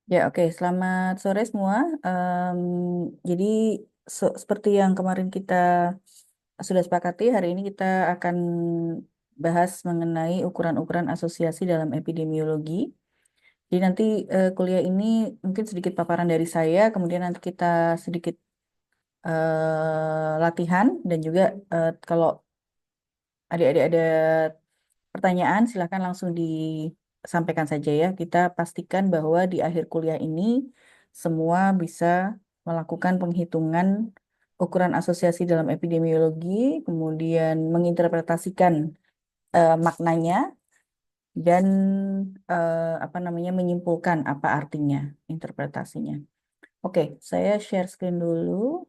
Ya, oke. Selamat sore semua. Jadi, seperti yang kemarin kita sudah sepakati, hari ini kita akan bahas mengenai ukuran-ukuran asosiasi dalam epidemiologi. Jadi nanti kuliah ini mungkin sedikit paparan dari saya, kemudian nanti kita sedikit latihan dan juga kalau adik-adik ada pertanyaan, silakan langsung disampaikan saja ya. Kita pastikan bahwa di akhir kuliah ini semua bisa melakukan penghitungan ukuran asosiasi dalam epidemiologi, kemudian menginterpretasikan maknanya dan apa namanya menyimpulkan apa artinya interpretasinya. Oke, saya share screen dulu.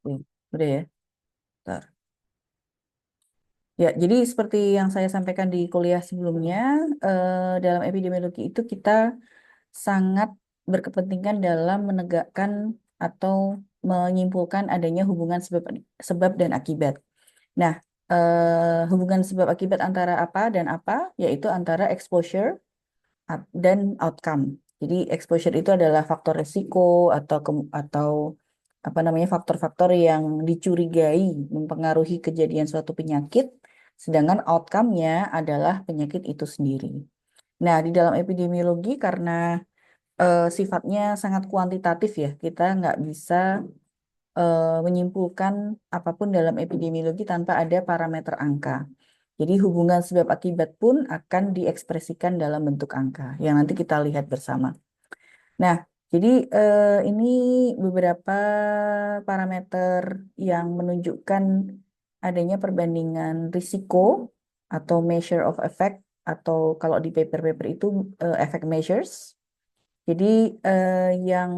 Oke, udah ya. Bentar. Ya, jadi seperti yang saya sampaikan di kuliah sebelumnya, dalam epidemiologi itu kita sangat berkepentingan dalam menegakkan atau menyimpulkan adanya hubungan sebab, sebab dan akibat. Nah, hubungan sebab akibat antara apa dan apa, yaitu antara exposure dan outcome. Jadi exposure itu adalah faktor resiko atau atau apa namanya faktor-faktor yang dicurigai mempengaruhi kejadian suatu penyakit, sedangkan outcome-nya adalah penyakit itu sendiri. Nah, di dalam epidemiologi karena sifatnya sangat kuantitatif ya, kita nggak bisa menyimpulkan apapun dalam epidemiologi tanpa ada parameter angka. Jadi hubungan sebab akibat pun akan diekspresikan dalam bentuk angka yang nanti kita lihat bersama. Nah, jadi ini beberapa parameter yang menunjukkan adanya perbandingan risiko atau measure of effect atau kalau di paper-paper itu effect measures. Jadi yang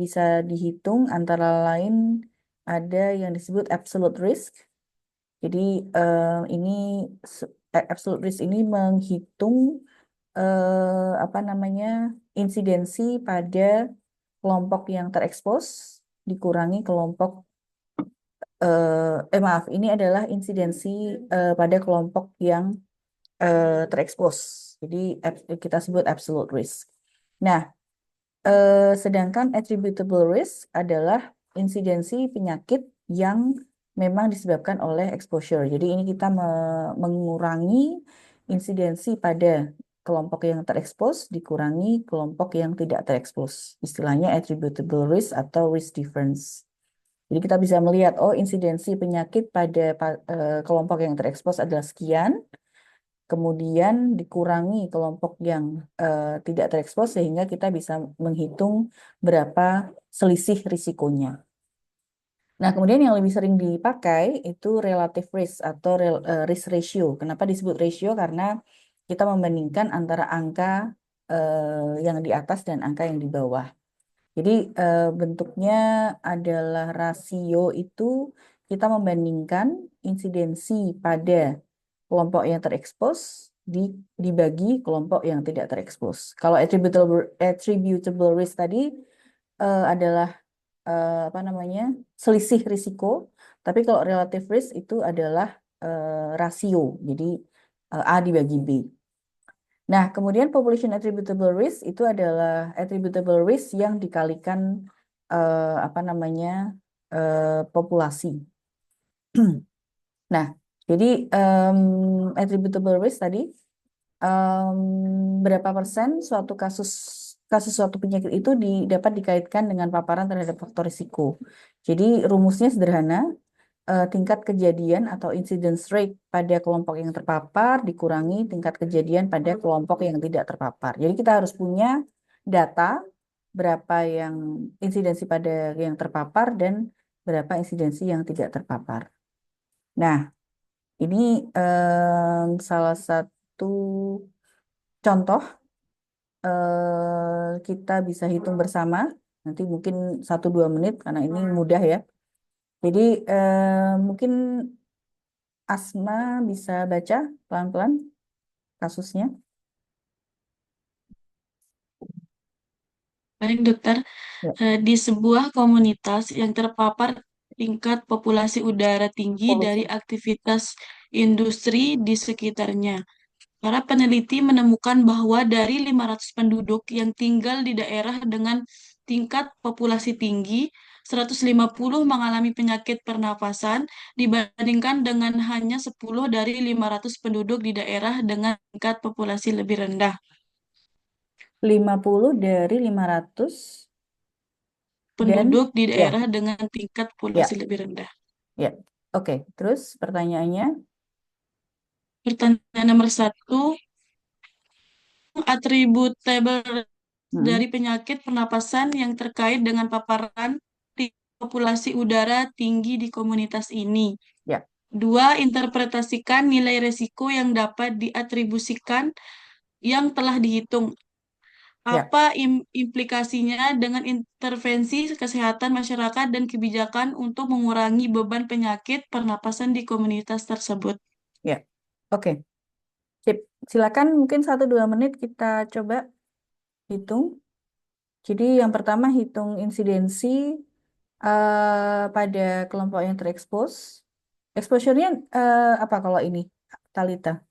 bisa dihitung antara lain ada yang disebut absolute risk. Jadi ini absolute risk ini menghitung apa namanya insidensi pada kelompok yang terekspos dikurangi kelompok maaf ini adalah insidensi pada kelompok yang terekspos. Jadi kita sebut absolute risk. Nah, sedangkan attributable risk adalah insidensi penyakit yang memang disebabkan oleh exposure. Jadi ini kita mengurangi insidensi pada kelompok yang terekspos dikurangi kelompok yang tidak terekspos. Istilahnya attributable risk atau risk difference. Jadi kita bisa melihat, oh insidensi penyakit pada kelompok yang terekspos adalah sekian, kemudian dikurangi kelompok yang tidak terekspos sehingga kita bisa menghitung berapa selisih risikonya. Nah, kemudian yang lebih sering dipakai itu relative risk atau risk ratio. Kenapa disebut ratio? Karena kita membandingkan antara angka yang di atas dan angka yang di bawah. Jadi bentuknya adalah rasio itu kita membandingkan insidensi pada kelompok yang terekspos dibagi kelompok yang tidak terekspos. Kalau attributable risk tadi adalah apa namanya selisih risiko, tapi kalau relative risk itu adalah rasio. Jadi A dibagi B. Nah, kemudian population attributable risk itu adalah attributable risk yang dikalikan apa namanya populasi. Nah, jadi attributable risk tadi em, berapa persen suatu kasus kasus suatu penyakit itu dapat dikaitkan dengan paparan terhadap faktor risiko. Jadi rumusnya sederhana, tingkat kejadian atau incidence rate pada kelompok yang terpapar dikurangi tingkat kejadian pada kelompok yang tidak terpapar. Jadi kita harus punya data berapa yang insidensi pada yang terpapar dan berapa insidensi yang tidak terpapar. Nah, ini salah satu contoh kita bisa hitung bersama. Nanti mungkin 1-2 menit karena ini mudah ya. Jadi mungkin Asma bisa baca pelan-pelan kasusnya. Baik, dokter. Ya. Di sebuah komunitas yang terpapar tingkat populasi udara tinggi dari Polusi. aktivitas industri di sekitarnya. Para peneliti menemukan bahwa dari 500 penduduk yang tinggal di daerah dengan tingkat populasi tinggi, 150 mengalami penyakit pernapasan dibandingkan dengan hanya 10 dari 500 penduduk di daerah dengan tingkat populasi lebih rendah. 50 dari 500 dan Penduduk di ya, daerah dengan tingkat populasi ya, lebih rendah. ya. Oke, terus pertanyaannya, Pertanyaan nomor satu, attributable hmm, dari penyakit pernapasan yang terkait dengan paparan di populasi udara tinggi di komunitas ini. ya, Dua, interpretasikan nilai resiko yang dapat diatribusikan yang telah dihitung. ya. Apa implikasinya dengan intervensi kesehatan masyarakat dan kebijakan untuk mengurangi beban penyakit pernapasan di komunitas tersebut? Ya, oke. Sip. Silakan mungkin 1-2 menit kita coba hitung. Jadi yang pertama hitung insidensi pada kelompok yang terekspos. Exposure-nya apa kalau ini, Talita?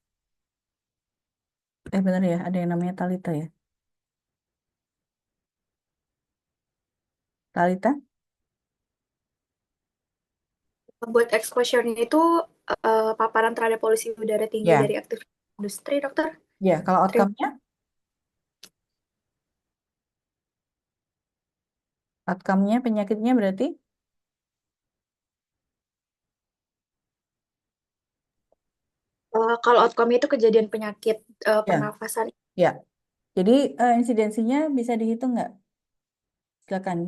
Benar ya, ada yang namanya Talita ya. Talita? Buat exposure-nya itu paparan terhadap polusi udara tinggi Ya, dari aktivitas industri, dokter. ya. Kalau Terima. outcome-nya, outcome-nya penyakitnya berarti? Kalau outcome itu kejadian penyakit Ya, pernafasan. ya. Jadi insidensinya bisa dihitung nggak? Silakan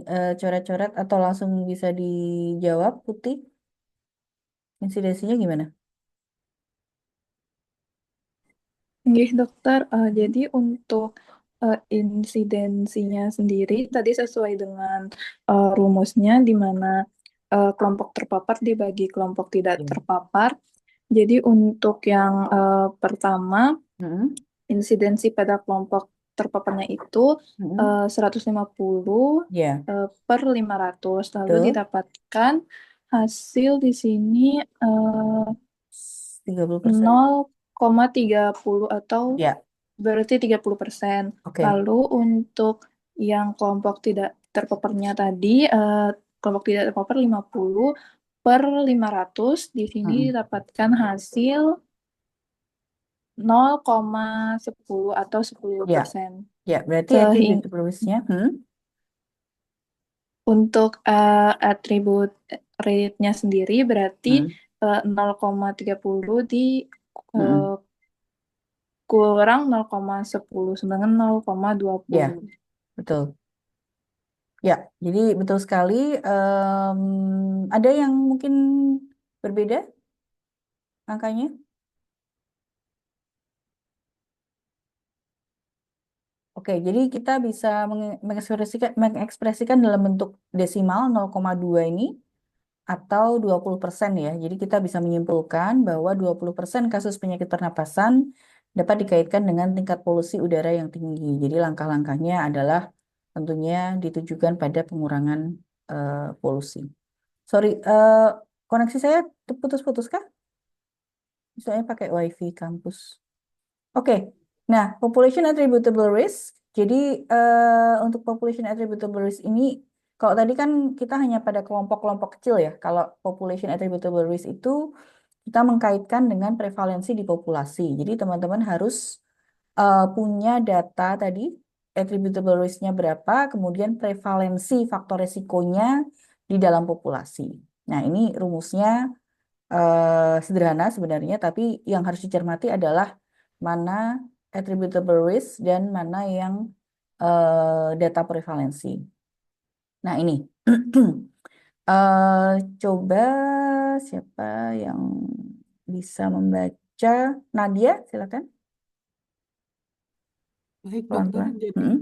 coret-coret atau langsung bisa dijawab, Putih. Insidensinya gimana? Nggih, dokter. Hmm. Jadi untuk insidensinya sendiri tadi sesuai dengan rumusnya di mana kelompok terpapar dibagi kelompok tidak Ya. terpapar. Jadi untuk yang pertama, Hmm. insidensi pada kelompok terpaparnya itu Hmm. 150 Ya, per 500. Lalu betul. didapatkan hasil di sini 30%. 0,30 atau Ya, berarti 30%. oke. Lalu untuk yang kelompok tidak terpaparnya tadi, kelompok tidak terpapar 50 per 500, di sini Mm-mm. didapatkan hasil 0,10 atau Ya, 10%. ya. Berarti Sehingga attributable-nya, untuk atribut rate-nya sendiri berarti hmm, 0,30 di eh, mm-mm. kurang 0,10, sedangkan 0,20. Ya, betul. Ya, jadi betul sekali. Ada yang mungkin berbeda angkanya? Oke, jadi kita bisa mengekspresikan dalam bentuk desimal 0,2 ini atau 20% ya. Jadi kita bisa menyimpulkan bahwa 20% kasus penyakit pernapasan dapat dikaitkan dengan tingkat polusi udara yang tinggi. Jadi langkah-langkahnya adalah tentunya ditujukan pada pengurangan polusi. Sorry, koneksi saya putus-putus kah? Misalnya pakai WiFi kampus. Oke, nah population attributable risk. Jadi untuk population attributable risk ini, kalau tadi kan kita hanya pada kelompok-kelompok kecil ya. Kalau population attributable risk itu kita mengkaitkan dengan prevalensi di populasi. Jadi teman-teman harus punya data tadi attributable risk-nya berapa, kemudian prevalensi faktor resikonya di dalam populasi. Nah ini rumusnya sederhana sebenarnya, tapi yang harus dicermati adalah mana attributable risk dan mana yang data prevalensi. Nah, ini. Eh, Coba siapa yang bisa membaca? Nadia, silakan. Baik dokter, Pelan-pelan. jadi Mm-mm.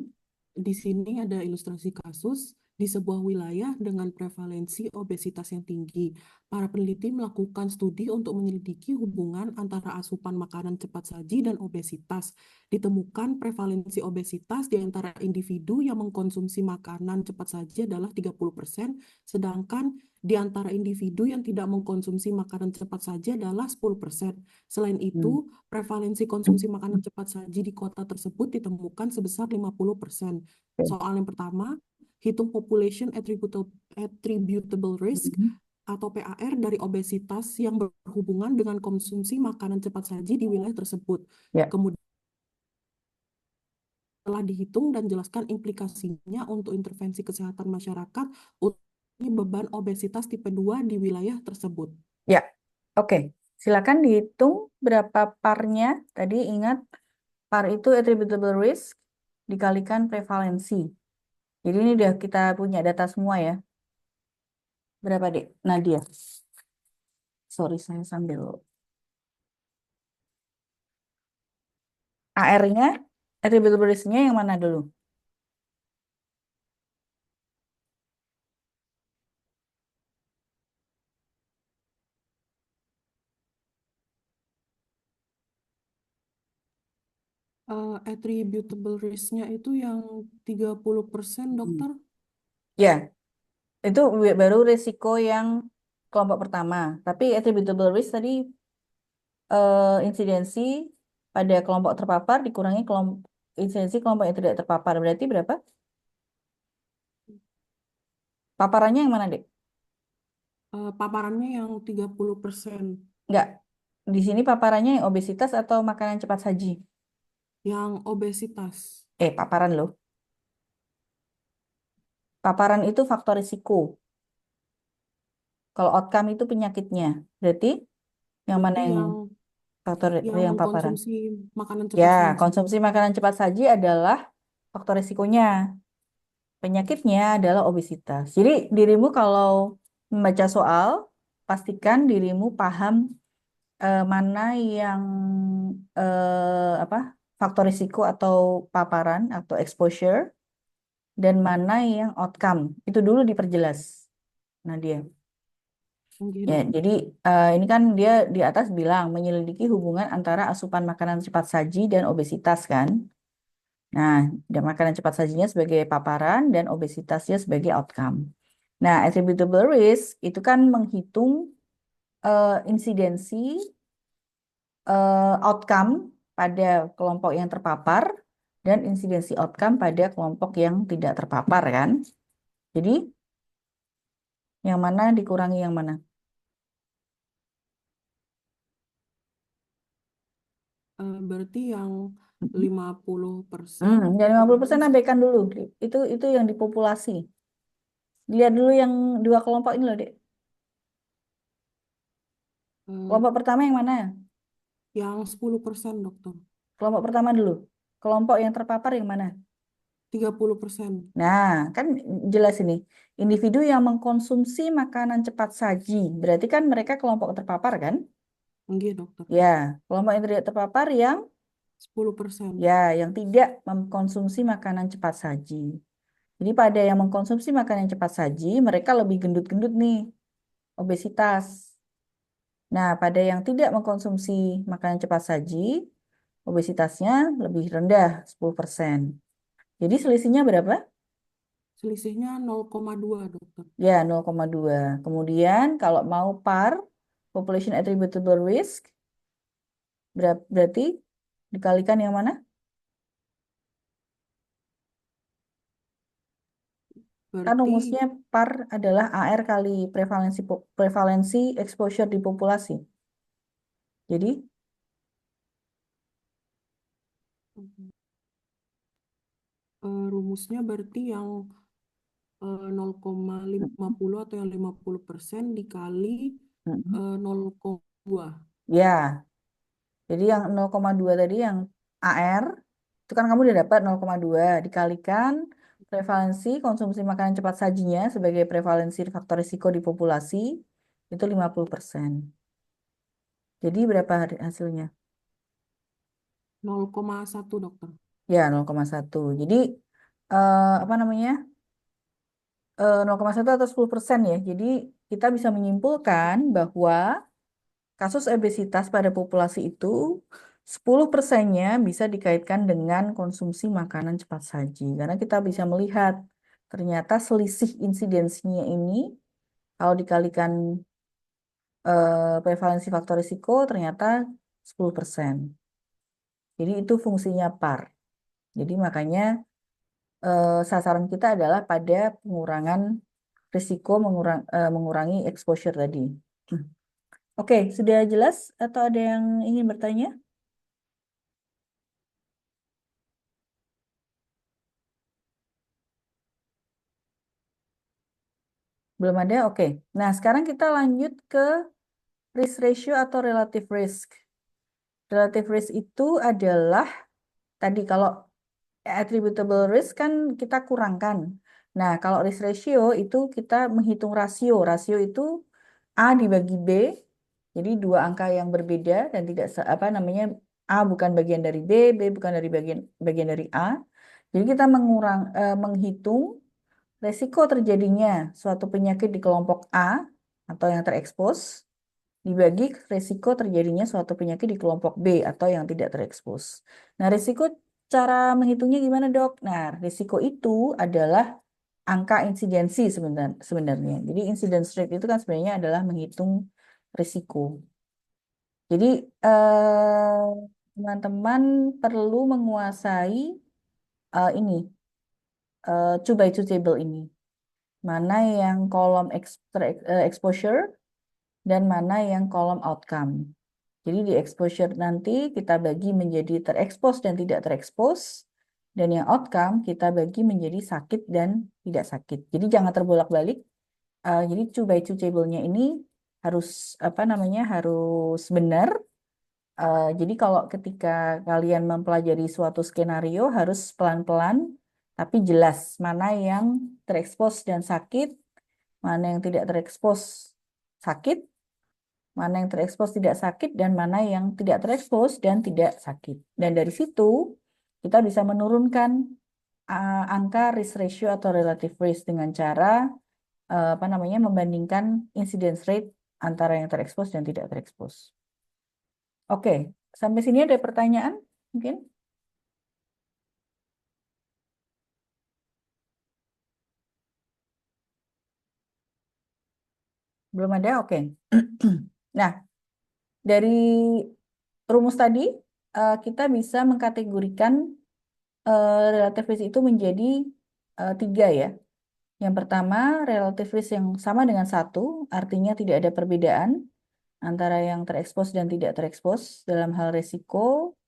di sini ada ilustrasi kasus di sebuah wilayah dengan prevalensi obesitas yang tinggi. Para peneliti melakukan studi untuk menyelidiki hubungan antara asupan makanan cepat saji dan obesitas. Ditemukan prevalensi obesitas di antara individu yang mengkonsumsi makanan cepat saji adalah 30%, sedangkan di antara individu yang tidak mengkonsumsi makanan cepat saji adalah 10%. Selain itu, prevalensi konsumsi makanan cepat saji di kota tersebut ditemukan sebesar 50%. Oke. Soal yang pertama, hitung population attributable risk atau PAR dari obesitas yang berhubungan dengan konsumsi makanan cepat saji di wilayah tersebut. Ya. Kemudian telah dihitung dan jelaskan implikasinya untuk intervensi kesehatan masyarakat untuk beban obesitas tipe 2 di wilayah tersebut. Ya, oke. Silakan dihitung berapa parnya. Tadi ingat, par itu attributable risk dikalikan prevalensi. Jadi ini udah kita punya data semua ya. Berapa, Dek? Nadia. Sorry, saya sambil. AR-nya, attributable risk-nya yang mana dulu? Attributable risk-nya itu yang 30%, dokter. Ya, itu baru risiko yang kelompok pertama. Tapi attributable risk tadi insidensi pada kelompok terpapar dikurangi insidensi kelompok yang tidak terpapar. Berarti berapa? Paparannya yang mana, Dek? Paparannya yang 30%. Enggak. Di sini paparannya yang obesitas atau makanan cepat saji? Yang obesitas. Paparan loh. Paparan itu faktor risiko. Kalau outcome itu penyakitnya. Berarti yang mana Berarti yang faktor yang paparan? mengkonsumsi makanan Ya, cepat saji. konsumsi makanan cepat saji adalah faktor risikonya. Penyakitnya adalah obesitas. Jadi dirimu kalau membaca soal, pastikan dirimu paham mana yang apa faktor risiko atau paparan atau exposure dan mana yang outcome. Itu dulu diperjelas. Nadia. Oke, Ya, dokter. jadi ini kan dia di atas bilang menyelidiki hubungan antara asupan makanan cepat saji dan obesitas kan. Nah, dan makanan cepat sajinya sebagai paparan dan obesitasnya sebagai outcome. Nah, attributable risk itu kan menghitung insidensi outcome pada kelompok yang terpapar dan insidensi outcome pada kelompok yang tidak terpapar kan. Jadi yang mana dikurangi yang mana? Berarti yang 50%. Yang 50% abaikan dulu. Itu yang di populasi. Lihat dulu yang dua kelompok ini loh, Dek. Kelompok pertama yang mana? Yang 10%, dokter. Kelompok pertama dulu. Kelompok yang terpapar yang mana? 30%. Nah, kan jelas ini. Individu yang mengkonsumsi makanan cepat saji. Berarti kan mereka kelompok terpapar kan? Enggak, dokter. Ya, kelompok yang tidak terpapar yang 10%. ya, yang tidak mengkonsumsi makanan cepat saji. Jadi pada yang mengkonsumsi makanan cepat saji, mereka lebih gendut-gendut nih, obesitas. Nah, pada yang tidak mengkonsumsi makanan cepat saji, obesitasnya lebih rendah, 10%. Jadi selisihnya berapa? Selisihnya 0,2, dokter. Ya, 0,2. Kemudian kalau mau par, population attributable risk, berarti dikalikan yang mana? Kan Berarti rumusnya par adalah AR kali prevalensi exposure di populasi. Jadi rumusnya berarti yang 0,50 atau yang 50% dikali 0,2. ya, jadi yang 0,2 tadi yang AR, itu kan kamu udah dapat 0,2 dikalikan prevalensi konsumsi makanan cepat sajinya sebagai prevalensi faktor risiko di populasi, itu 50%. Jadi berapa hasilnya? 0,1, dokter. Ya, 0,1. Jadi apa namanya? 0,1 atau 10% ya. Jadi kita bisa menyimpulkan bahwa kasus obesitas pada populasi itu 10%-nya bisa dikaitkan dengan konsumsi makanan cepat saji. Karena kita bisa melihat ternyata selisih insidensinya ini kalau dikalikan prevalensi faktor risiko ternyata 10%. Jadi itu fungsinya par. Jadi makanya sasaran kita adalah pada pengurangan risiko mengurangi exposure tadi. Oke, sudah jelas atau ada yang ingin bertanya? Belum ada? Oke. Nah, sekarang kita lanjut ke risk ratio atau relative risk. Relative risk itu adalah tadi kalau attributable risk kan kita kurangkan. Nah, kalau risk ratio itu kita menghitung rasio. Rasio itu A dibagi B. Jadi dua angka yang berbeda dan tidak apa namanya A bukan bagian dari B, B bukan dari bagian dari A. Jadi kita menghitung resiko terjadinya suatu penyakit di kelompok A atau yang terekspos dibagi resiko terjadinya suatu penyakit di kelompok B atau yang tidak terekspos. Nah, resiko cara menghitungnya gimana, Dok? Nah, resiko itu adalah angka insidensi sebenarnya. Jadi incidence rate itu kan sebenarnya adalah menghitung risiko. Jadi teman-teman perlu menguasai ini two by two table ini. Mana yang kolom exposure dan mana yang kolom outcome. Jadi di exposure nanti kita bagi menjadi terekspos dan tidak terekspos. Dan yang outcome kita bagi menjadi sakit dan tidak sakit. Jadi jangan terbolak-balik. Jadi two by two table-nya ini harus apa namanya harus benar. Jadi kalau ketika kalian mempelajari suatu skenario harus pelan-pelan tapi jelas mana yang terekspos dan sakit, mana yang tidak terekspos sakit, mana yang terekspos tidak sakit, dan mana yang tidak terekspos dan tidak sakit. Dan dari situ kita bisa menurunkan angka risk ratio atau relative risk dengan cara apa namanya membandingkan incidence rate antara yang terekspos dan tidak terekspos. Oke, sampai sini ada pertanyaan mungkin? Belum ada? Oke. Nah, dari rumus tadi kita bisa mengkategorikan relative risk itu menjadi 3 ya. Yang pertama, relative risk yang sama dengan 1, artinya tidak ada perbedaan antara yang terekspos dan tidak terekspos dalam hal resiko.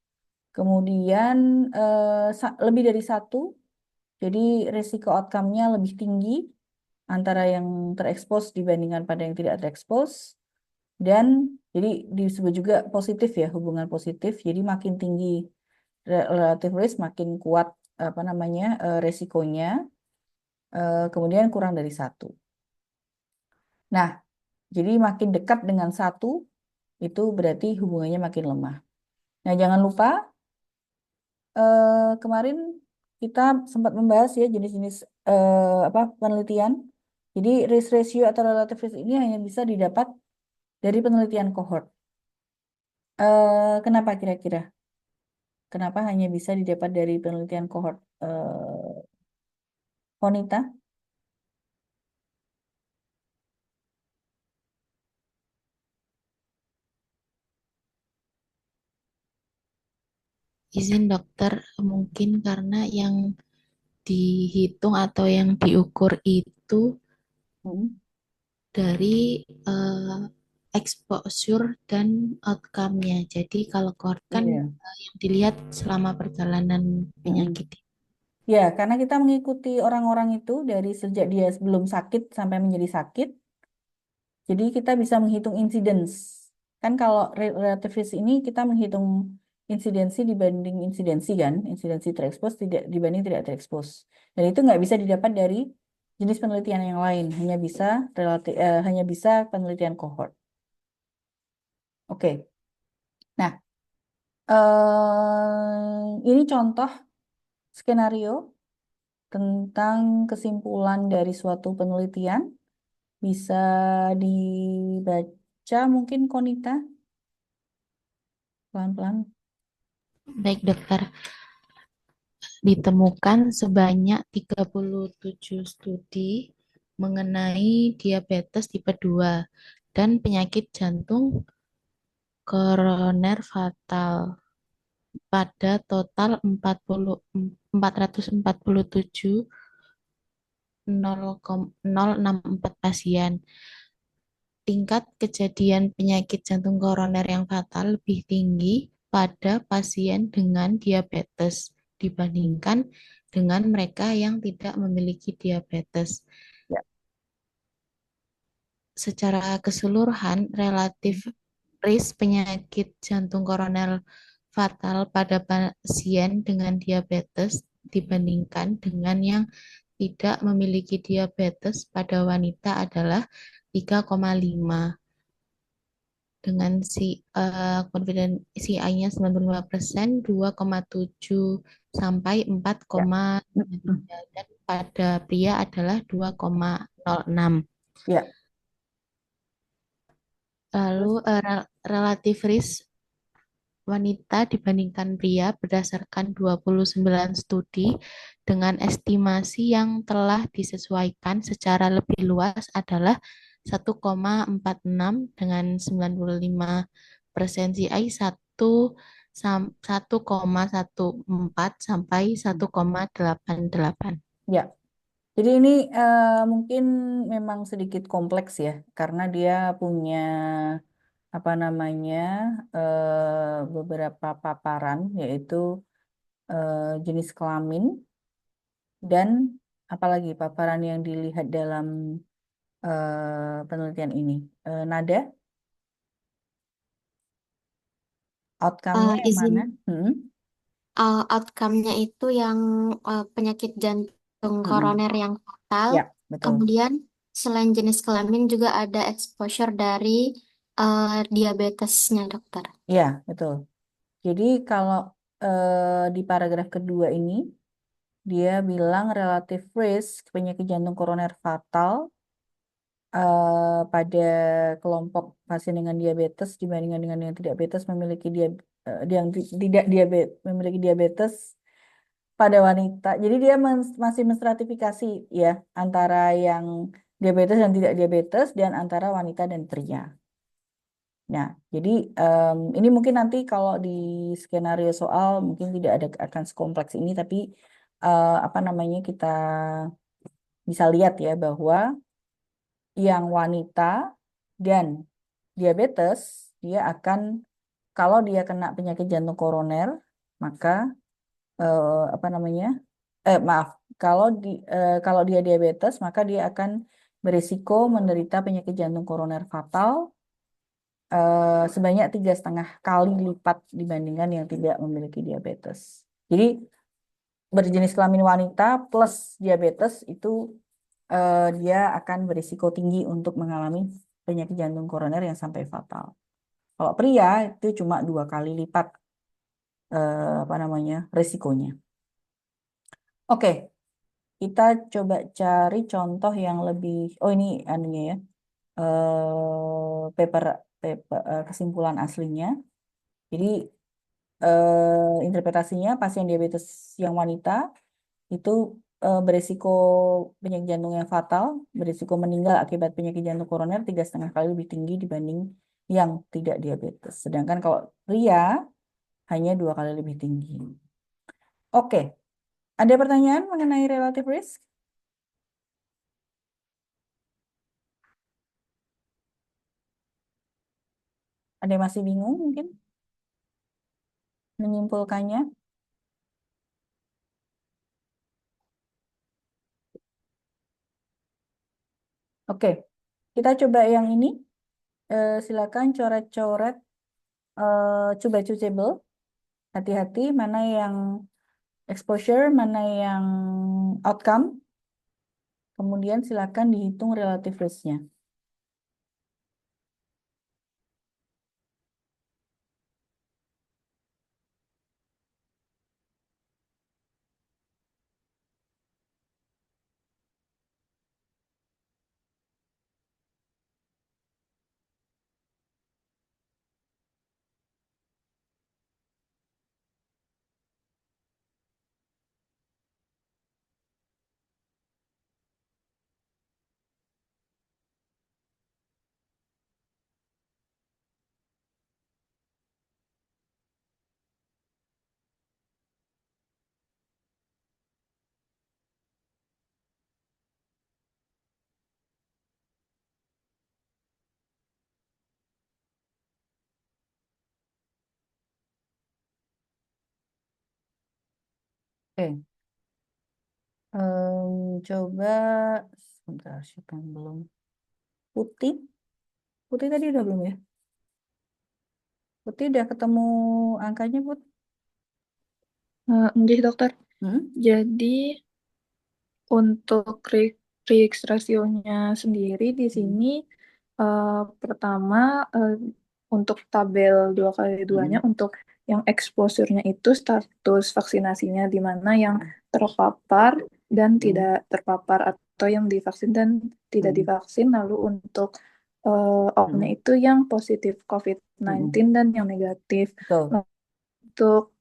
Kemudian lebih dari 1, jadi resiko outcome-nya lebih tinggi antara yang terekspos dibandingkan pada yang tidak terekspos. Dan jadi disebut juga positif ya, hubungan positif. Jadi makin tinggi relative risk, makin kuat apa namanya resikonya. Kemudian kurang dari 1. Nah, jadi makin dekat dengan 1, itu berarti hubungannya makin lemah. Nah, jangan lupa kemarin kita sempat membahas ya jenis-jenis apa penelitian. Jadi risk ratio atau relative risk ini hanya bisa didapat dari penelitian cohort. Kenapa kira-kira? Kenapa hanya bisa didapat dari penelitian cohort? Konita? Izin dokter, mungkin karena yang dihitung atau yang diukur itu dari exposure dan outcome-nya. Jadi kalau cohort kan Iya. yang dilihat selama perjalanan penyakit. Ya, karena kita mengikuti orang-orang itu dari sejak dia belum sakit sampai menjadi sakit. Jadi kita bisa menghitung incidence. Kan kalau relative risk ini kita menghitung insidensi dibanding insidensi kan, insidensi terekspos tidak dibanding tidak terekspos. Dan itu nggak bisa didapat dari jenis penelitian yang lain, hanya bisa penelitian cohort. Oke. Nah, ini contoh skenario tentang kesimpulan dari suatu penelitian. Bisa dibaca mungkin Konita, pelan-pelan. Baik, dokter. Ditemukan sebanyak 37 studi mengenai diabetes tipe 2 dan penyakit jantung koroner fatal pada total 447 0,064 pasien. Tingkat kejadian penyakit jantung koroner yang fatal lebih tinggi pada pasien dengan diabetes dibandingkan dengan mereka yang tidak memiliki diabetes. Ya. Secara keseluruhan, relatif risk penyakit jantung koroner fatal pada pasien dengan diabetes dibandingkan dengan yang tidak memiliki diabetes pada wanita adalah 3,5 dengan confidence CI-nya 95%, 2,7 sampai Ya. 4,3 dan pada pria adalah 2,06. Ya. Lalu relatif risk wanita dibandingkan pria berdasarkan 29 studi dengan estimasi yang telah disesuaikan secara lebih luas adalah 1,46 dengan 95% CI 1,14 sampai 1,88. Ya. Jadi ini mungkin memang sedikit kompleks ya, karena dia punya apa namanya beberapa paparan, yaitu jenis kelamin dan apalagi paparan yang dilihat dalam penelitian ini. Nada, outcome-nya yang Izin mana? Hmm. outcome-nya itu yang penyakit jantung Mm-mm. koroner yang fatal. Ya, betul. Kemudian selain jenis kelamin juga ada exposure dari diabetesnya, dokter. Ya, betul. Jadi kalau di paragraf kedua ini, dia bilang relative risk penyakit jantung koroner fatal pada kelompok pasien dengan diabetes dibandingkan dengan yang tidak diabetes tidak memiliki diabetes pada wanita. Jadi dia masih menstratifikasi ya antara yang diabetes dan tidak diabetes dan antara wanita dan pria. Nah, jadi ini mungkin nanti kalau di skenario soal mungkin tidak ada akan sekompleks ini, tapi apa namanya kita bisa lihat ya bahwa yang wanita dan diabetes dia akan kalau dia kena penyakit jantung koroner maka apa namanya maaf kalau dia diabetes maka dia akan berisiko menderita penyakit jantung koroner fatal sebanyak 3,5 kali lipat dibandingkan yang tidak memiliki diabetes. Jadi berjenis kelamin wanita plus diabetes itu dia akan berisiko tinggi untuk mengalami penyakit jantung koroner yang sampai fatal. Kalau pria itu cuma 2 kali lipat apa namanya risikonya. Oke, kita coba cari contoh yang lebih. Oh ini anunya ya, paper kesimpulan aslinya. Jadi interpretasinya pasien diabetes yang wanita itu beresiko penyakit jantung yang fatal, beresiko meninggal akibat penyakit jantung koroner 3,5 kali lebih tinggi dibanding yang tidak diabetes. Sedangkan kalau pria hanya 2 kali lebih tinggi. Oke, ada pertanyaan mengenai relative risk? Ada yang masih bingung mungkin menyimpulkannya? Oke, kita coba yang ini. Silakan coret-coret coba choosable. Hati-hati mana yang exposure, mana yang outcome. Kemudian silakan dihitung relative risk-nya. Oke. Coba sebentar, siapa yang belum? Putih. Putih tadi udah belum ya? Putih udah ketemu angkanya, Put? Enggak, dokter. Hmm? Jadi untuk Rix rasionya sendiri di Hmm. sini pertama untuk tabel 2x2-nya Hmm. untuk yang exposure-nya itu status vaksinasinya di mana yang terpapar dan Hmm. tidak terpapar atau yang divaksin dan tidak Hmm. divaksin. Lalu untuk Hmm. OP-nya itu yang positif COVID-19 Hmm. dan yang negatif. Betul. Untuk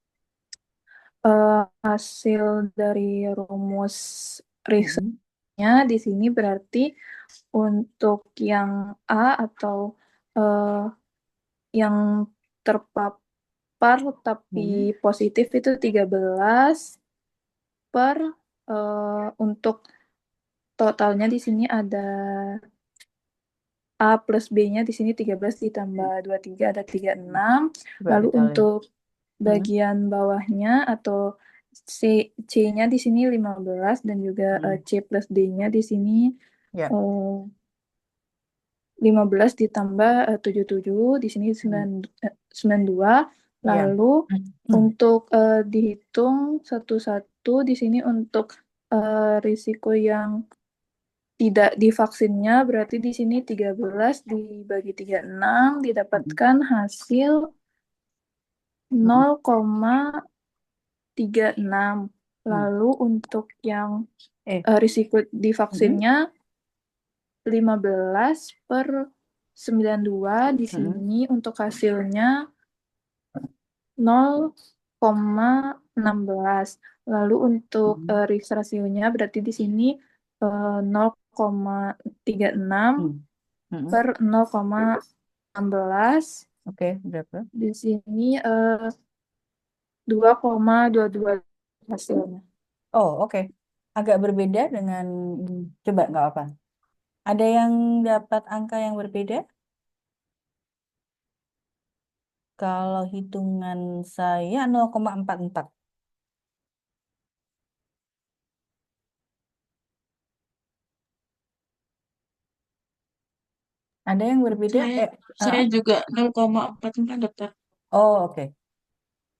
hasil dari rumus Hmm. risetnya di sini berarti untuk yang A atau yang terpapar tapi Hmm. positif itu 13 per untuk totalnya di sini ada A plus B-nya di sini 13 ditambah 23 ada 36. Coba Lalu kita lihat. untuk Hmm. bagian bawahnya atau C-nya di sini 15 dan juga C plus D-nya di sini Ya. 15 ditambah 77 di sini 92. Ya. Lalu untuk dihitung satu-satu di sini untuk risiko yang tidak divaksinnya berarti di sini 13 dibagi 36 didapatkan hasil 0,36. Lalu untuk yang risiko divaksinnya 15 per 92 di sini untuk hasilnya 0,16. Lalu untuk risk rasionya berarti di sini 0,36 per 0,16. Oke, berapa? Di sini 2,22 hasilnya. Oh, oke. Agak berbeda dengan coba nggak apa. Ada yang dapat angka yang berbeda? Kalau hitungan saya 0,44. Ada yang berbeda? Saya juga 0,44, dokter. Oh, oke.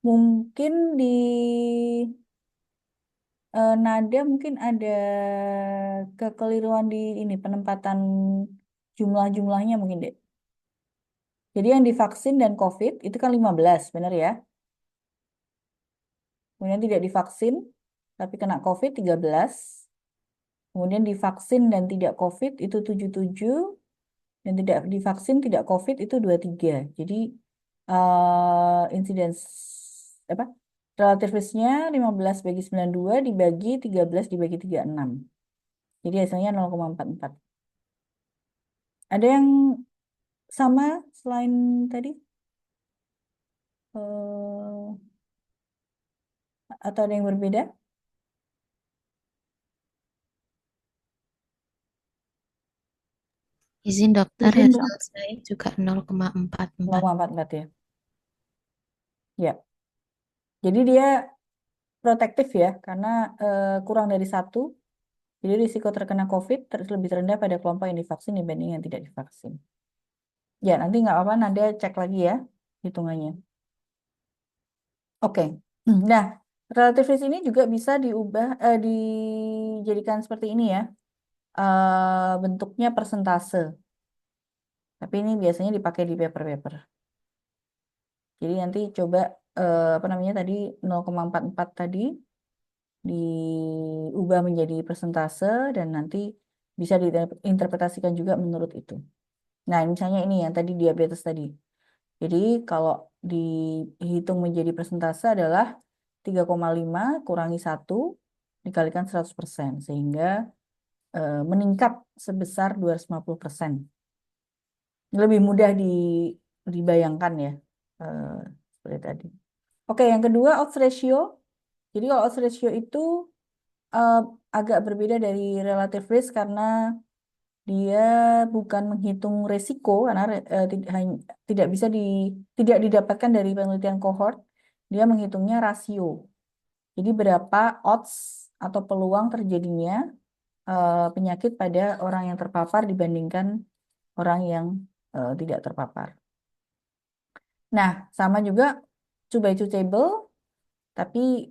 Mungkin di nada mungkin ada kekeliruan di ini penempatan jumlah-jumlahnya mungkin deh. Jadi yang divaksin dan COVID itu kan 15, benar ya? Kemudian tidak divaksin tapi kena COVID 13. Kemudian divaksin dan tidak COVID itu 77. Dan tidak divaksin tidak COVID itu 23. Jadi insidence apa? Relative risk-nya 15 bagi 92 dibagi 13 dibagi 36. Jadi hasilnya 0,44. Ada yang sama selain tadi? Atau ada yang berbeda? Izin dokter, Izin, hasil saya juga 0,44. 0,44 ya. Ya. Jadi dia protektif ya, karena kurang dari 1. Jadi risiko terkena COVID lebih rendah pada kelompok yang divaksin dibanding yang tidak divaksin. Ya, nanti nggak apa-apa, nanti cek lagi ya hitungannya. Oke. Nah, relative risk ini juga bisa diubah, dijadikan seperti ini ya. Bentuknya persentase. Tapi ini biasanya dipakai di paper-paper. Jadi nanti coba apa namanya tadi 0,44 tadi diubah menjadi persentase dan nanti bisa diinterpretasikan juga menurut itu. Nah, misalnya ini yang tadi diabetes tadi. Jadi kalau dihitung menjadi persentase adalah 3,5 kurangi 1 dikalikan 100% sehingga meningkat sebesar 250%. Lebih mudah dibayangkan ya seperti tadi. Oke, yang kedua odds ratio. Jadi kalau odds ratio itu agak berbeda dari relative risk karena dia bukan menghitung resiko karena tidak bisa tidak didapatkan dari penelitian cohort. Dia menghitungnya rasio. Jadi berapa odds atau peluang terjadinya penyakit pada orang yang terpapar dibandingkan orang yang tidak terpapar. Nah, sama juga 2 by 2 table, tapi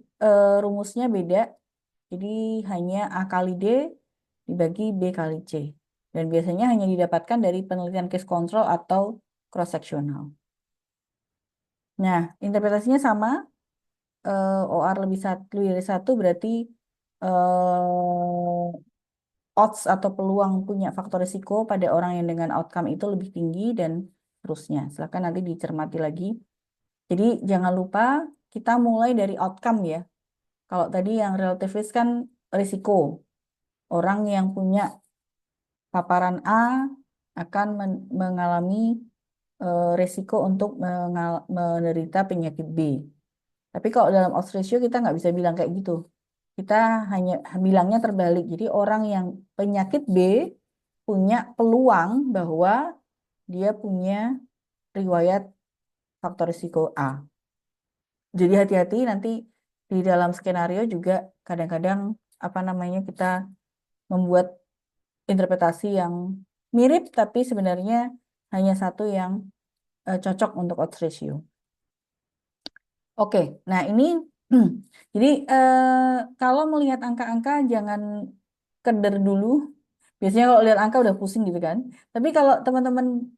rumusnya beda. Jadi hanya A kali D dibagi B kali C. Dan biasanya hanya didapatkan dari penelitian case control atau cross-sectional. Nah, interpretasinya sama. OR lebih dari 1 berarti odds atau peluang punya faktor risiko pada orang yang dengan outcome itu lebih tinggi dan terusnya. Silakan nanti dicermati lagi. Jadi jangan lupa kita mulai dari outcome ya. Kalau tadi yang relative risk kan risiko. Orang yang punya paparan A akan mengalami risiko untuk menderita penyakit B. Tapi kalau dalam odds ratio kita nggak bisa bilang kayak gitu. Kita hanya bilangnya terbalik. Jadi orang yang penyakit B punya peluang bahwa dia punya riwayat faktor risiko A. Jadi hati-hati nanti di dalam skenario juga kadang-kadang kita membuat interpretasi yang mirip tapi sebenarnya hanya satu yang cocok untuk odds ratio. Oke, nah ini jadi kalau melihat angka-angka jangan keder dulu. Biasanya kalau lihat angka udah pusing gitu kan. Tapi kalau teman-teman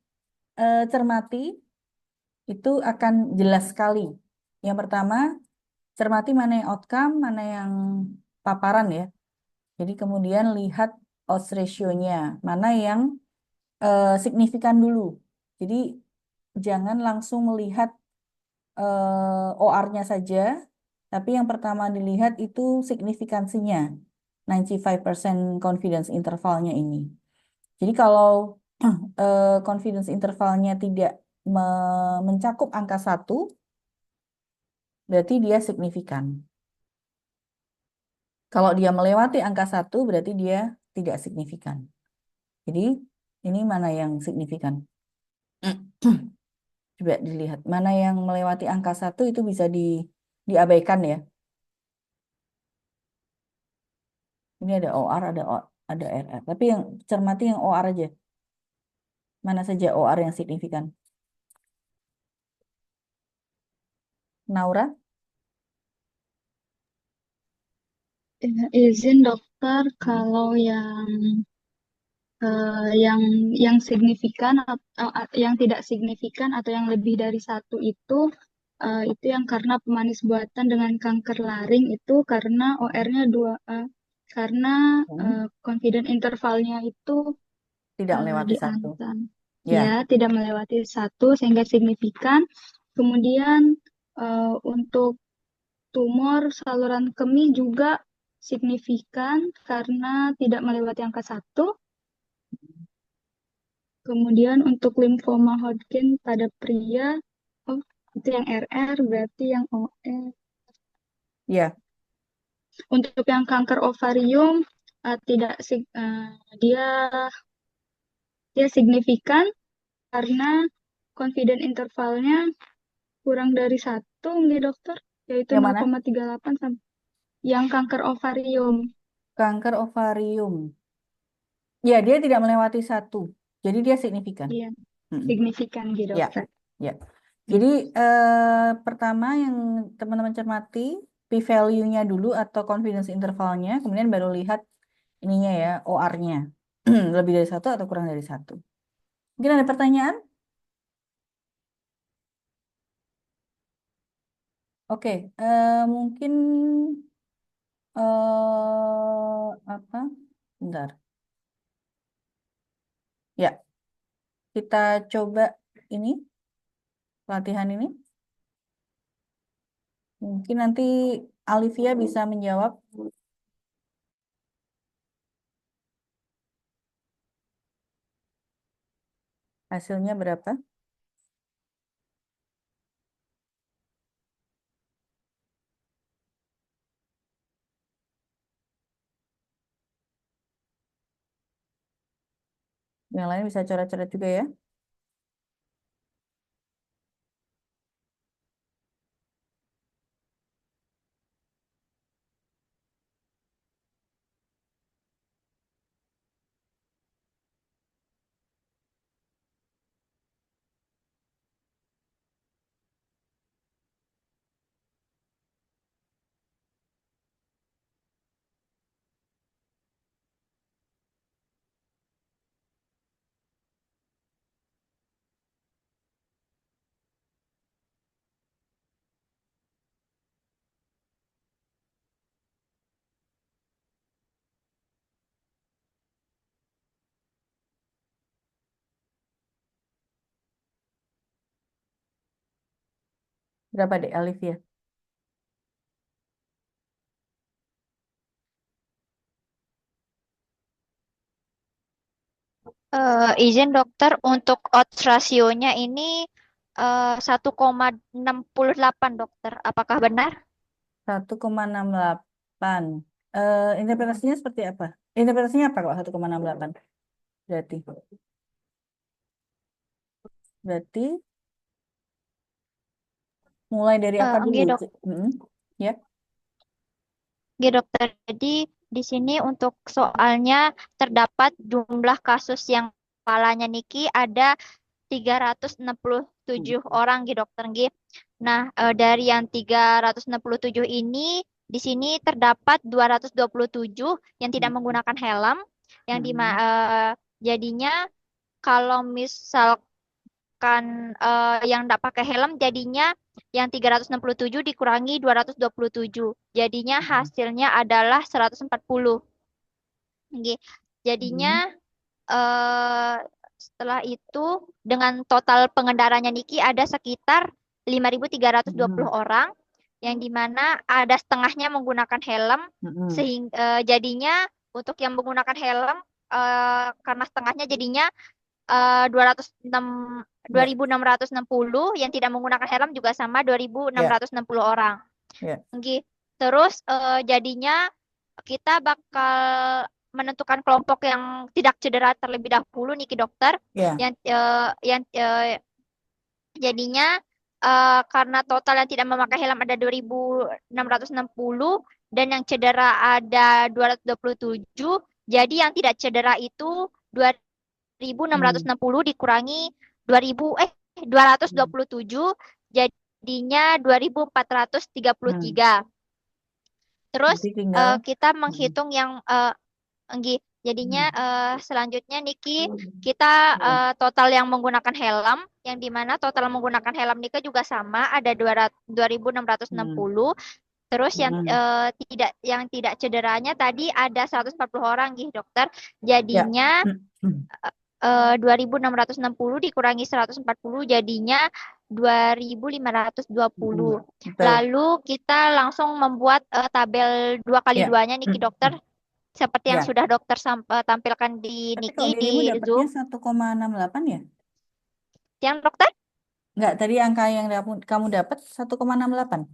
cermati itu akan jelas sekali. Yang pertama, cermati mana yang outcome, mana yang paparan ya. Jadi kemudian lihat odds ratio-nya, mana yang signifikan dulu. Jadi jangan langsung melihat OR-nya saja, tapi yang pertama dilihat itu signifikansinya, 95% confidence intervalnya ini. Jadi kalau confidence intervalnya tidak mencakup angka 1, berarti dia signifikan. Kalau dia melewati angka 1, berarti dia tidak signifikan. Jadi ini mana yang signifikan? Coba dilihat. Mana yang melewati angka 1 itu bisa diabaikan ya. Ini ada OR, ada RR. Tapi yang cermati yang OR aja. Mana saja OR yang signifikan? Naura? Izin dokter, kalau yang signifikan yang tidak signifikan atau yang lebih dari 1 itu yang karena pemanis buatan dengan kanker laring itu karena OR-nya 2, karena confidence intervalnya itu Tidak melewati di 1. antara Ya. tidak melewati 1 sehingga signifikan. Kemudian untuk tumor saluran kemih juga signifikan karena tidak melewati angka 1. Kemudian untuk limfoma Hodgkin pada pria, itu yang RR, berarti yang OR. Ya. Untuk yang kanker ovarium, dia signifikan karena confidence intervalnya kurang dari 1, nih dokter, yaitu Yang mana? 0,38 sampai yang kanker ovarium. Kanker ovarium. Ya, dia tidak melewati 1. Jadi dia signifikan. Iya, signifikan gitu Ya, dokter. ya. Jadi pertama yang teman-teman cermati p-value-nya dulu atau confidence intervalnya, kemudian baru lihat ininya ya, OR-nya. Lebih dari 1 atau kurang dari 1. Mungkin ada pertanyaan? Oke, mungkin apa? Bentar. Ya, kita coba ini latihan ini. Mungkin nanti Alivia bisa menjawab. Hasilnya berapa? Yang lain bisa coret-coret juga ya. Berapa deh, Alivia? Izin dokter, untuk odds rasionya ini 1,68 dokter. Apakah benar? 1,68. Interpretasinya seperti apa? Interpretasinya apa kalau 1,68? Berarti. Berarti mulai dari apa dulu? Enggak dok, Ya. enggak dokter. Jadi di sini untuk soalnya terdapat jumlah kasus yang kepalanya Niki ada 367 orang gitu dokter nggih. Nah, dari yang 367 ini di sini terdapat 227 yang tidak menggunakan helm yang jadinya kalau misalkan yang tidak pakai helm jadinya yang 367 dikurangi 227. Jadinya hasilnya adalah 140. Nggih. Jadinya eh setelah itu dengan total pengendaranya Niki ada sekitar 5.320 orang yang dimana ada setengahnya menggunakan helm sehingga jadinya untuk yang menggunakan helm karena setengahnya jadinya 2.660 yang tidak menggunakan helm juga sama 2.660 orang. Nggih. Terus jadinya kita bakal menentukan kelompok yang tidak cedera terlebih dahulu nih dokter. Yang jadinya karena total yang tidak memakai helm ada 2.660 dan yang cedera ada 227. Jadi yang tidak cedera itu 2.660 dikurangi 227 jadinya 2.433. Terus kita menghitung yang jadinya selanjutnya Niki kita total yang menggunakan helm yang dimana total menggunakan helm Niki juga sama ada 2.660. Terus yang tidak cederanya tadi ada 140 orang gitu dokter. Jadinya 2.660 dikurangi 140 jadinya 2.520. Lalu kita langsung membuat tabel 2x2-nya Niki dokter. Seperti yang sudah dokter tampilkan di Niki di Zoom. 1,68 ya? Yang dokter? Enggak, tadi angka yang kamu dapat 1,68.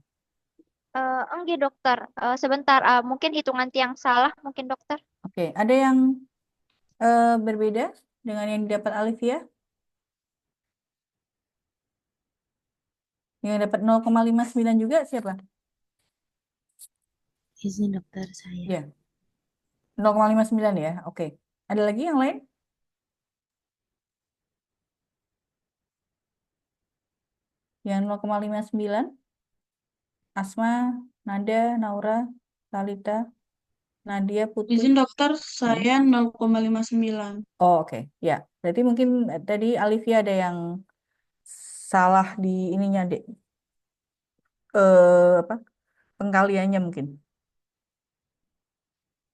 Enggak dokter. Sebentar, mungkin hitungan tiang salah mungkin dokter. Oke, ada yang berbeda dengan yang didapat Alivia? Yang dapat 0,59 juga siapa? Izin dokter saya. Ya. 0,59 ya. Oke. Ada lagi yang lain? Yang 0,59? Asma, Nada, Naura, Talita, Nadia, Putri. Izin dokter, saya 0,59. Oh, oke. Ya. Berarti mungkin tadi Alivia ada yang salah di ininya, Dek. Apa? Pengkaliannya mungkin.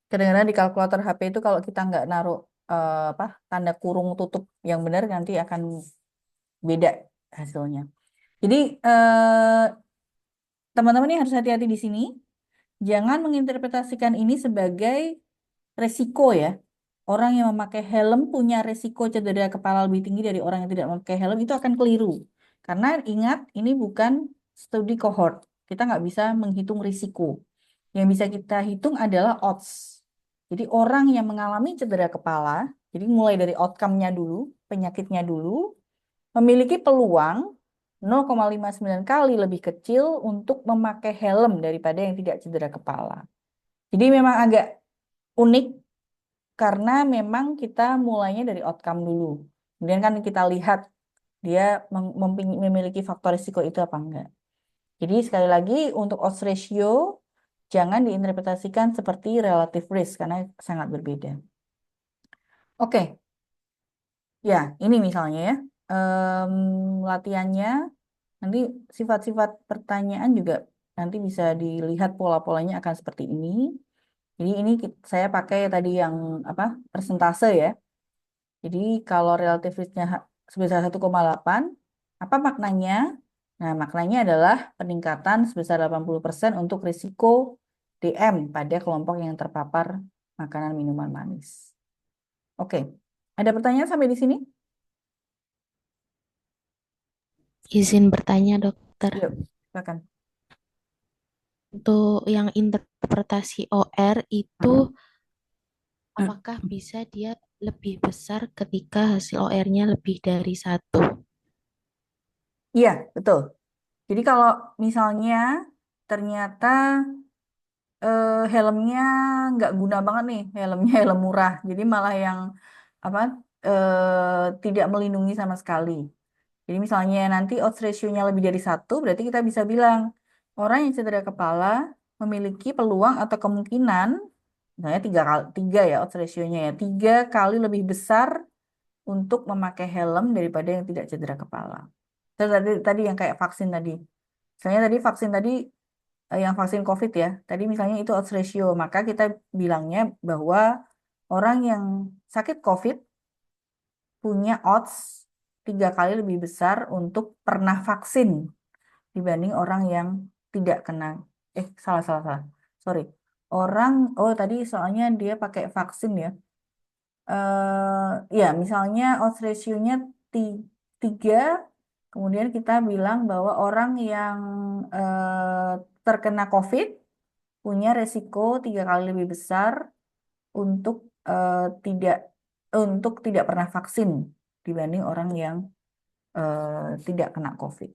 Kadang-kadang di kalkulator HP itu kalau kita nggak naruh tanda kurung tutup yang benar nanti akan beda hasilnya. Jadi teman-teman ini harus hati-hati di sini. Jangan menginterpretasikan ini sebagai resiko ya. Orang yang memakai helm punya resiko cedera kepala lebih tinggi dari orang yang tidak memakai helm itu akan keliru. Karena ingat ini bukan studi cohort. Kita nggak bisa menghitung risiko. Yang bisa kita hitung adalah odds. Jadi orang yang mengalami cedera kepala, jadi mulai dari outcome-nya dulu, penyakitnya dulu, memiliki peluang 0,59 kali lebih kecil untuk memakai helm daripada yang tidak cedera kepala. Jadi memang agak unik karena memang kita mulainya dari outcome dulu. Kemudian kan kita lihat dia memiliki faktor risiko itu apa enggak. Jadi sekali lagi untuk odds ratio jangan diinterpretasikan seperti relative risk karena sangat berbeda. Oke. Ya, ini misalnya ya. Latihannya nanti sifat-sifat pertanyaan juga nanti bisa dilihat pola-polanya akan seperti ini. Jadi ini saya pakai tadi yang persentase ya. Jadi kalau relative risk-nya sebesar 1,8, apa maknanya? Nah, maknanya adalah peningkatan sebesar 80% untuk risiko DM pada kelompok yang terpapar makanan minuman manis. Oke, ada pertanyaan sampai di sini? Izin bertanya, dokter. Yuk, silakan. Untuk yang interpretasi OR itu, apakah bisa dia lebih besar ketika hasil OR-nya lebih dari 1? Iya, betul. Jadi kalau misalnya ternyata helmnya nggak guna banget nih, helmnya helm murah, jadi malah yang apa tidak melindungi sama sekali. Jadi misalnya nanti odds ratio-nya lebih dari 1, berarti kita bisa bilang orang yang cedera kepala memiliki peluang atau kemungkinan, misalnya 3 ya odds ratio-nya ya, 3 kali lebih besar untuk memakai helm daripada yang tidak cedera kepala. Terus tadi yang kayak vaksin tadi. Misalnya tadi vaksin tadi yang vaksin COVID ya. Tadi misalnya itu odds ratio, maka kita bilangnya bahwa orang yang sakit COVID punya odds 3 kali lebih besar untuk pernah vaksin dibanding orang yang tidak kena. Salah. Sorry. Tadi soalnya dia pakai vaksin ya. Ya, misalnya odds ratio-nya 3, kemudian kita bilang bahwa orang yang terkena COVID punya resiko 3 kali lebih besar untuk tidak pernah vaksin dibanding orang yang tidak kena COVID.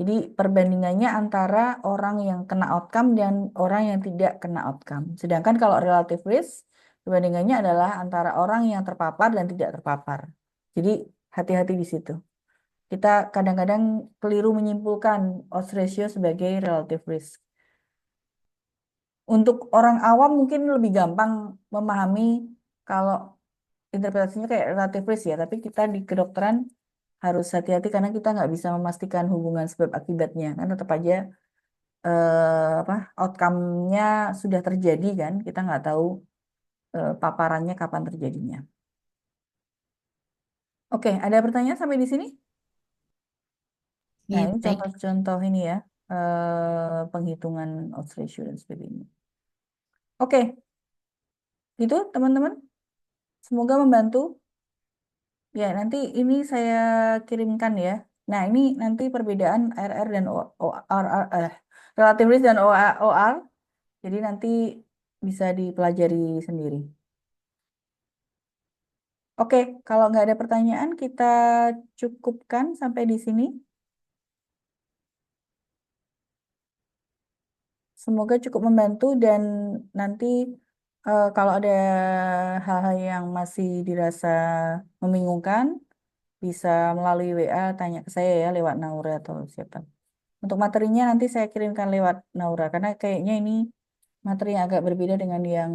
Jadi perbandingannya antara orang yang kena outcome dan orang yang tidak kena outcome. Sedangkan kalau relative risk, perbandingannya adalah antara orang yang terpapar dan tidak terpapar. Jadi hati-hati di situ. Kita kadang-kadang keliru menyimpulkan odds ratio sebagai relative risk. Untuk orang awam mungkin lebih gampang memahami kalau interpretasinya kayak relative risk ya, tapi kita di kedokteran harus hati-hati karena kita nggak bisa memastikan hubungan sebab akibatnya, kan tetap aja outcome-nya sudah terjadi kan, kita nggak tahu paparannya kapan terjadinya. Oke, ada pertanyaan sampai di sini? Nah, Ya, ini baik. contoh-contoh ini ya, penghitungan odds ratio dan sebagainya. Oke, itu teman-teman. Semoga membantu. Ya, nanti ini saya kirimkan ya. Nah, ini nanti perbedaan RR dan OR, relative risk dan OR. Jadi nanti bisa dipelajari sendiri. Oke, kalau nggak ada pertanyaan, kita cukupkan sampai di sini. Semoga cukup membantu dan nanti kalau ada hal-hal yang masih dirasa membingungkan, bisa melalui WA tanya ke saya ya lewat Naura atau siapa. Untuk materinya nanti saya kirimkan lewat Naura karena kayaknya ini materi yang agak berbeda dengan yang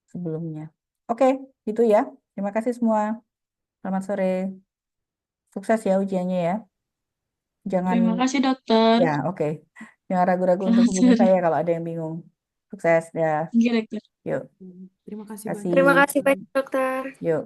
sebelumnya. Oke, gitu ya. Terima kasih semua. Selamat sore. Sukses ya ujiannya ya. Jangan Terima kasih, dokter. ya, oke. Jangan ragu-ragu untuk Selamat hubungi sore. saya kalau ada yang bingung. Sukses ya. Iya, dokter. Yuk. Terima kasih Kasih. banyak. Terima kasih banyak, dokter. Yuk.